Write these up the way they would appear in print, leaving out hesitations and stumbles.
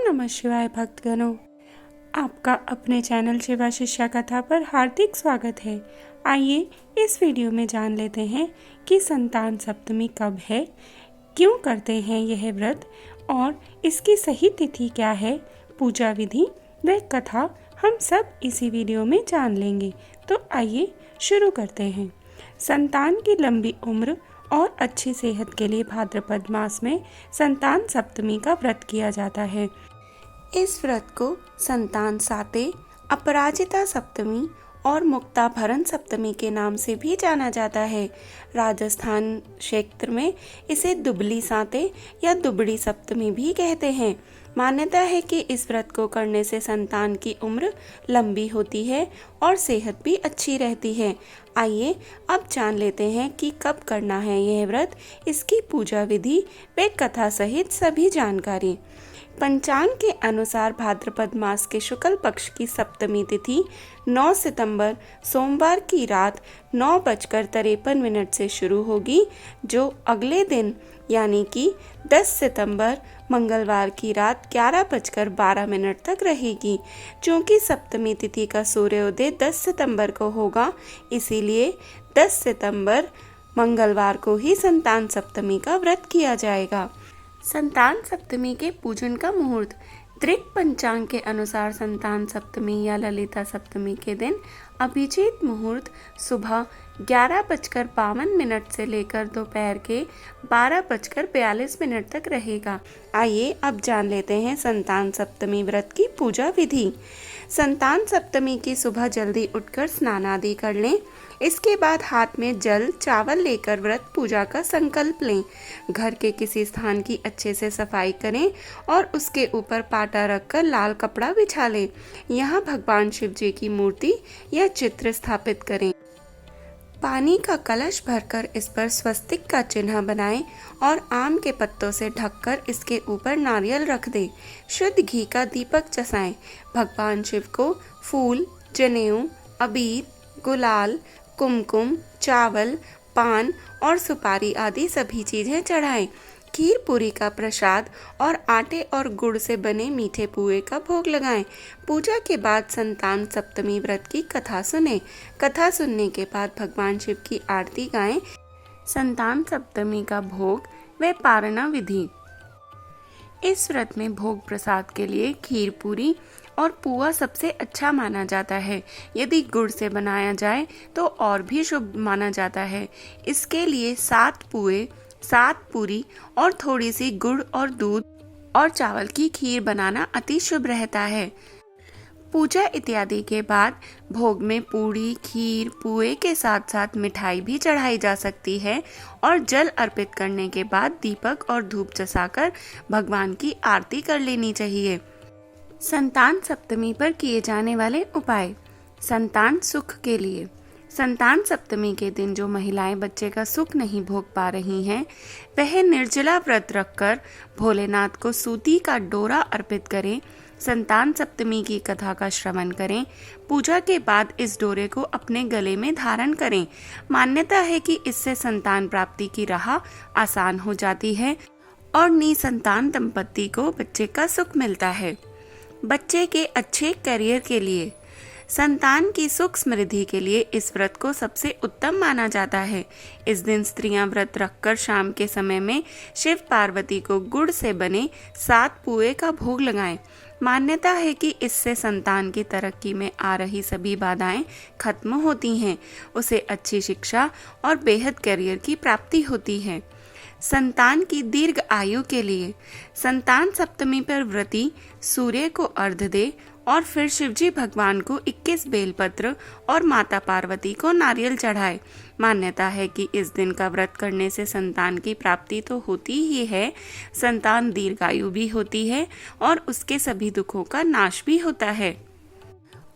नमः शिवाय भक्तगणों, आपका अपने चैनल शिवा शिष्या कथा पर हार्दिक स्वागत है। आइए इस वीडियो में जान लेते हैं कि संतान सप्तमी कब है, क्यों करते हैं यह व्रत और इसकी सही तिथि क्या है, पूजा विधि व कथा हम सब इसी वीडियो में जान लेंगे। तो आइए शुरू करते हैं। संतान की लंबी उम्र और अच्छी सेहत के लिए भाद्रपद मास में संतान सप्तमी का व्रत किया जाता है। इस व्रत को संतान साते, अपराजिता सप्तमी और मुक्ताभरण सप्तमी के नाम से भी जाना जाता है। राजस्थान क्षेत्र में इसे दुबली साते या दुबड़ी सप्तमी भी कहते हैं। मान्यता है कि इस व्रत को करने से संतान की उम्र लंबी होती है और सेहत भी अच्छी रहती है। आइए अब जान लेते हैं कि कब करना है यह व्रत, इसकी पूजा विधि व कथा सहित सभी जानकारी। पंचांग के अनुसार भाद्रपद मास के शुक्ल पक्ष की सप्तमी तिथि 9 सितंबर सोमवार की रात 9:53 से शुरू होगी, जो अगले दिन यानी कि 10 सितंबर मंगलवार की रात 11:12 तक रहेगी। क्योंकि सप्तमी तिथि का सूर्योदय 10 सितंबर को होगा, इसीलिए 10 सितंबर मंगलवार को ही संतान सप्तमी का व्रत किया जाएगा। संतान सप्तमी के पूजन का मुहूर्त। त्रिक पंचांग के अनुसार संतान सप्तमी या ललिता सप्तमी के दिन अभिजीत मुहूर्त सुबह 11:52 से लेकर दोपहर के 12:42 तक रहेगा। आइए अब जान लेते हैं संतान सप्तमी व्रत की पूजा विधि। संतान सप्तमी की सुबह जल्दी उठकर स्नान आदि कर लें। इसके बाद हाथ में जल चावल लेकर व्रत पूजा का संकल्प लें। घर के किसी स्थान की अच्छे से सफाई करें और उसके ऊपर पाटा रखकर लाल कपड़ा बिछा लें। यहाँ भगवान शिव जी की मूर्ति या चित्र स्थापित करें। पानी का कलश भरकर इस पर स्वस्तिक का चिन्ह बनाएं और आम के पत्तों से ढककर इसके ऊपर नारियल रख दें। शुद्ध घी का दीपक जसाएं। भगवान शिव को फूल, जनेऊ, अबीर, गुलाल, कुमकुम, चावल, पान और सुपारी आदि सभी चीजें चढ़ाएं। खीर पूरी का प्रसाद और आटे और गुड़ से बने मीठे पुए का भोग लगाएं। पूजा के बाद संतान सप्तमी व्रत की कथा सुने। कथा सुनने के बाद भगवान शिव की आरती गाएं। संतान सप्तमी का भोग व पारणा विधि। इस व्रत में भोग प्रसाद के लिए खीर पूरी और पुआ सबसे अच्छा माना जाता है। यदि गुड़ से बनाया जाए तो और भी शुभ माना जाता है। इसके लिए 7 पुए, 7 पूरी और थोड़ी सी गुड़ और दूध और चावल की खीर बनाना अति शुभ रहता है। पूजा इत्यादि के बाद भोग में पूड़ी, खीर, पुए के साथ साथ मिठाई भी चढ़ाई जा सकती है और जल अर्पित करने के बाद दीपक और धूप जलाकर भगवान की आरती कर लेनी चाहिए। संतान सप्तमी पर किए जाने वाले उपाय। संतान सुख के लिए। संतान सप्तमी के दिन जो महिलाएं बच्चे का सुख नहीं भोग पा रही हैं, वह निर्जला व्रत रखकर भोलेनाथ को सूती का डोरा अर्पित करें। संतान सप्तमी की कथा का श्रवण करें। पूजा के बाद इस डोरे को अपने गले में धारण करें। मान्यता है कि इससे संतान प्राप्ति की राह आसान हो जाती है और निसंतान दंपति को बच्चे का सुख मिलता है। बच्चे के अच्छे करियर के लिए। संतान की सुख समृद्धि के लिए इस व्रत को सबसे उत्तम माना जाता है। इस दिन स्त्रियां व्रत रखकर शाम के समय में शिव पार्वती को गुड़ से बने 7 पुए का भोग लगाएं। मान्यता है कि इससे संतान की तरक्की में आ रही सभी बाधाएं खत्म होती हैं। उसे अच्छी शिक्षा और बेहद करियर की प्राप्ति होती है। संतान की दीर्घ आयु के लिए। संतान सप्तमी पर व्रती सूर्य को अर्घ्य दे और फिर शिवजी भगवान को 21 बेलपत्र और माता पार्वती को नारियल चढ़ाए। मान्यता है कि इस दिन का व्रत करने से संतान की प्राप्ति तो होती ही है, संतान दीर्घायु भी होती है और उसके सभी दुखों का नाश भी होता है।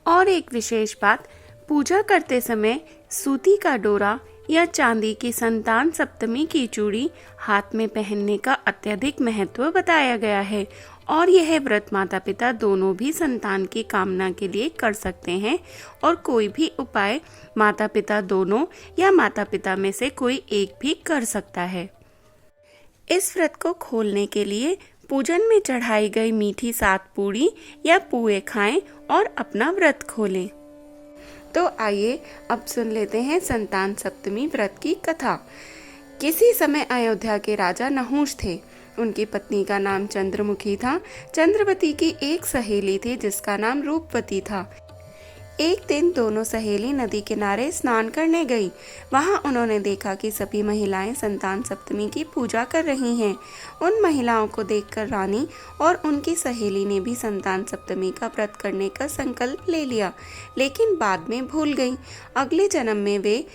और एक विशेष बात, पूजा करते समय सूती का डोरा या चांदी की संतान सप्तमी की चूड़ी हाथ में पहनने का अत्यधिक महत्व बताया गया है और यह व्रत माता पिता दोनों भी संतान की कामना के लिए कर सकते हैं और कोई भी उपाय माता पिता दोनों या माता पिता में से कोई एक भी कर सकता है। इस व्रत को खोलने के लिए पूजन में चढ़ाई गई मीठी 7 पूड़ी या पुए खाएं और अपना व्रत खोलें। तो आइए अब सुन लेते हैं संतान सप्तमी व्रत की कथा। किसी समय अयोध्या के राजा नहुष थे। उनकी पत्नी का नाम चंद्रमुखी था। चंद्रवती की एक सहेली थी जिसका नाम रूपवती था। एक दिन दोनों सहेली नदी किनारे स्नान करने गई। वहां उन्होंने देखा कि सभी महिलाएं संतान सप्तमी की पूजा कर रही हैं। उन महिलाओं को देखकर रानी और उनकी सहेली ने भी संतान सप्तमी का व्रत करने का संकल्प ले लिया, लेकिन बाद में भूल गई। अगले जन्म में वे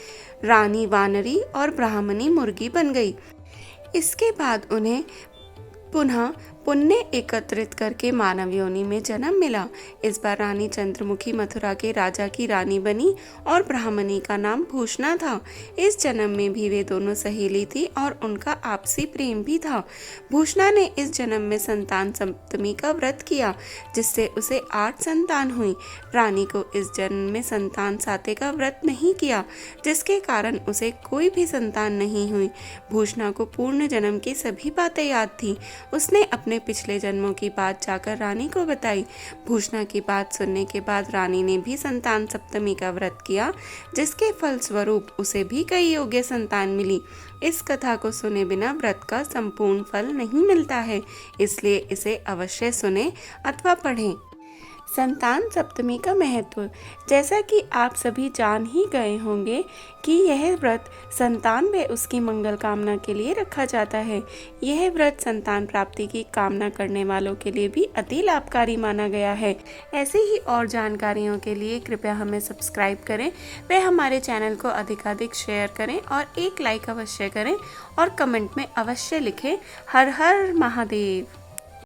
रानी वानरी और ब्राह्मणी मुर्गी बन गई। इसके बाद उन्हें पुनः पुण्य एकत्रित करके मानव योनि में जन्म मिला। इस बार रानी चंद्रमुखी मथुरा के राजा की रानी बनी और ब्राह्मणी का नाम भूषणा था। इस जन्म में भी वे दोनों सहेली थी और उनका आपसी प्रेम भी था। भूषणा ने इस जन्म में संतान सप्तमी का व्रत किया, जिससे उसे 8 संतान हुई। रानी को इस जन्म में संतान साते का व्रत नहीं किया, जिसके कारण उसे कोई भी संतान नहीं हुई। भूषणा को पूर्ण जन्म की सभी बातें याद थी। उसने अपने पिछले जन्मों की बात जाकर रानी को बताई। भूषणा की बात सुनने के बाद रानी ने भी संतान सप्तमी का व्रत किया, जिसके फलस्वरूप उसे भी कई योग्य संतान मिली। इस कथा को सुने बिना व्रत का संपूर्ण फल नहीं मिलता है, इसलिए इसे अवश्य सुने अथवा पढ़ें। संतान सप्तमी का महत्व, जैसा कि आप सभी जान ही गए होंगे कि यह व्रत संतान व उसकी मंगल कामना के लिए रखा जाता है। यह व्रत संतान प्राप्ति की कामना करने वालों के लिए भी अति लाभकारी माना गया है। ऐसे ही और जानकारियों के लिए कृपया हमें सब्सक्राइब करें व हमारे चैनल को अधिकाधिक शेयर करें और एक लाइक अवश्य करें और कमेंट में अवश्य लिखें हर हर महादेव।